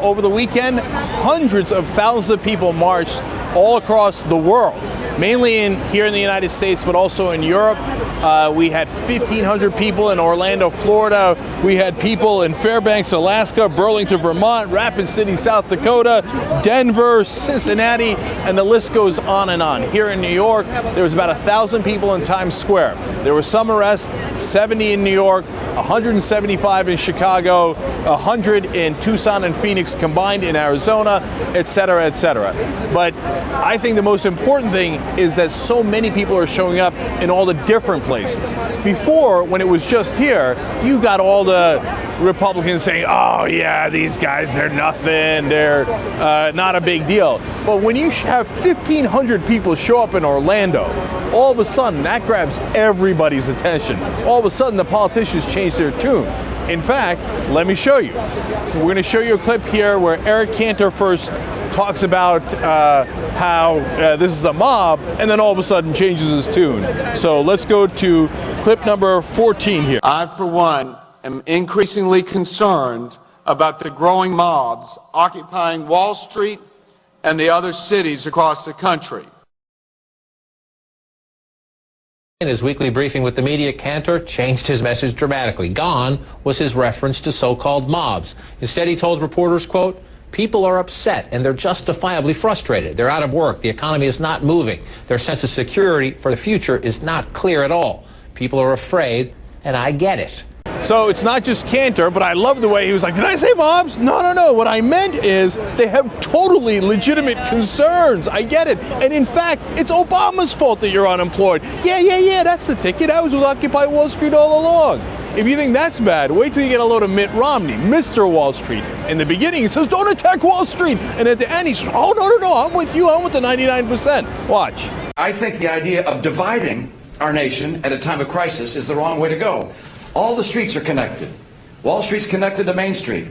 Over the weekend, hundreds of thousands of people marched all across the world, mainly here in the United States, but also in Europe. We had 1,500 people in Orlando, Florida. We had people in Fairbanks, Alaska, Burlington, Vermont, Rapid City, South Dakota, Denver, Cincinnati, and the list goes on and on. Here in New York, there was about 1,000 people in Times Square. There were some arrests, 70 in New York, 175 in Chicago, 100 in Tucson and Phoenix combined in Arizona, et cetera, et cetera. But I think the most important thing is that so many people are showing up in all the different places. Before, when it was just here, you got all the Republicans saying, oh yeah, these guys, they're nothing, they're not a big deal. But when you have 1,500 people show up in Orlando, all of a sudden that grabs everybody's attention. All of a sudden the politicians change their tune. In fact, let me show you. We're going to show you a clip here where Eric Cantor first talks about how this is a mob, and then all of a sudden changes his tune. So let's go to clip number 14 here. I, for one, am increasingly concerned about the growing mobs occupying Wall Street and the other cities across the country. In his weekly briefing with the media, Cantor changed his message dramatically. Gone was his reference to so-called mobs. Instead, he told reporters, quote, people are upset and they're justifiably frustrated. They're out of work. The economy is not moving. Their sense of security for the future is not clear at all. People are afraid, and I get it. So it's not just Cantor, but I love the way he was like, did I say mobs? No, no. What I meant is they have totally legitimate concerns. I get it. And in fact, it's Obama's fault that you're unemployed. Yeah, that's the ticket. I was with Occupy Wall Street all along. If you think that's bad, wait till you get a load of Mitt Romney, Mr. Wall Street. In the beginning, he says, don't attack Wall Street. And at the end, he says, oh, no, I'm with you. I'm with the 99%. Watch. I think the idea of dividing our nation at a time of crisis is the wrong way to go. All the streets are connected. Wall Street's connected to Main Street.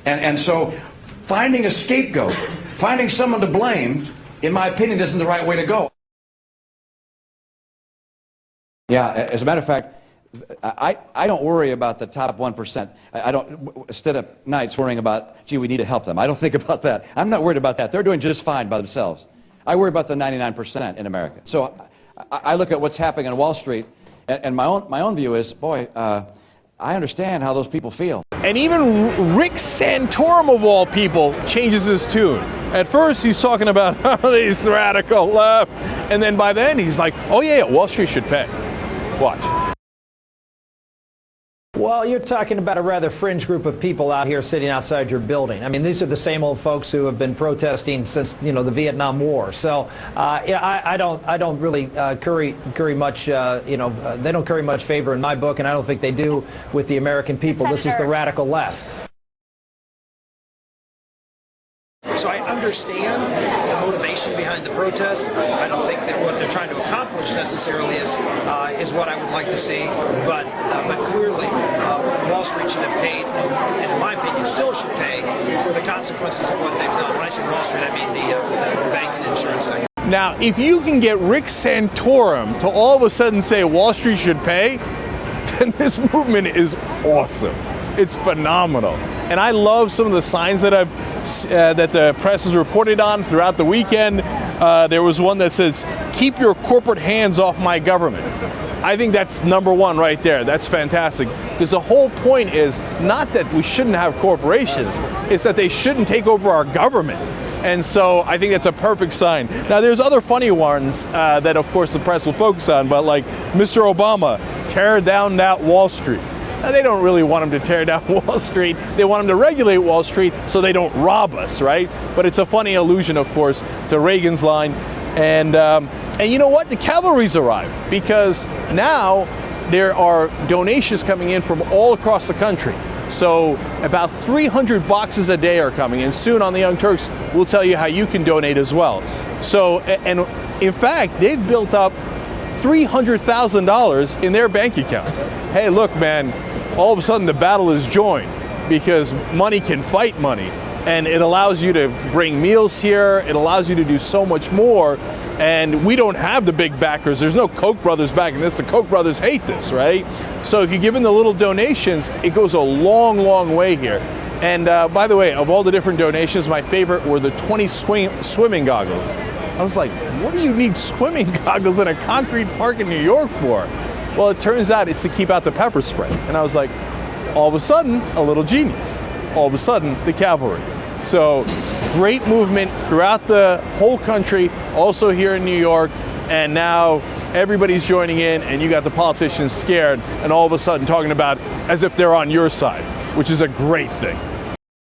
And so finding a scapegoat, finding someone to blame, in my opinion, isn't the right way to go. Yeah, as a matter of fact, I don't worry about the top 1%. I don't, instead of nights worrying about, gee, we need to help them. I don't think about that. I'm not worried about that. They're doing just fine by themselves. I worry about the 99% in America. So I look at what's happening on Wall Street, and my own view is, boy, I understand how those people feel. And even Rick Santorum, of all people, changes his tune. At first, he's talking about these radical left, and then by then, he's like, oh yeah, Wall Street should pay. Watch. Well, you're talking about a rather fringe group of people out here sitting outside your building. I mean, these are the same old folks who have been protesting since, the Vietnam War. So, I don't really curry much, they don't curry much favor in my book, and I don't think they do with the American people. This is the radical left. So I understand the motivation behind the protest. I don't think that what they're trying to accomplish necessarily is what I would like to see. But clearly, Wall Street should have paid, and in my opinion, still should pay for the consequences of what they've done. When I say Wall Street, I mean the bank and insurance sector. Now, if you can get Rick Santorum to all of a sudden say Wall Street should pay, then this movement is awesome. It's phenomenal. And I love some of the signs that that the press has reported on throughout the weekend. There was one that says, keep your corporate hands off my government. I think that's number one right there. That's fantastic. Because the whole point is not that we shouldn't have corporations, it's that they shouldn't take over our government. And so I think that's a perfect sign. Now there's other funny ones that of course the press will focus on, but like Mr. Obama, tear down that Wall Street. Now, they don't really want him to tear down Wall Street. They want him to regulate Wall Street so they don't rob us, right? But it's a funny allusion, of course, to Reagan's line. And you know what? The cavalry's arrived because now there are donations coming in from all across the country. So about 300 boxes a day are coming in. Soon on the Young Turks, we'll tell you how you can donate as well. So, and in fact, they've built up $300,000 in their bank account. Hey, look, man, all of a sudden the battle is joined because money can fight money. And it allows you to bring meals here. It allows you to do so much more. And we don't have the big backers. There's no Koch brothers backing this. The Koch brothers hate this, right? So if you give in the little donations, it goes a long, long way here. And by the way, of all the different donations, my favorite were the 20 swimming goggles. I was like, what do you need swimming goggles in a concrete park in New York for? Well, it turns out it's to keep out the pepper spray. And I was like, all of a sudden, a little genius. All of a sudden, the cavalry. So great movement throughout the whole country, also here in New York. And now everybody's joining in, and you got the politicians scared and all of a sudden talking about as if they're on your side, which is a great thing.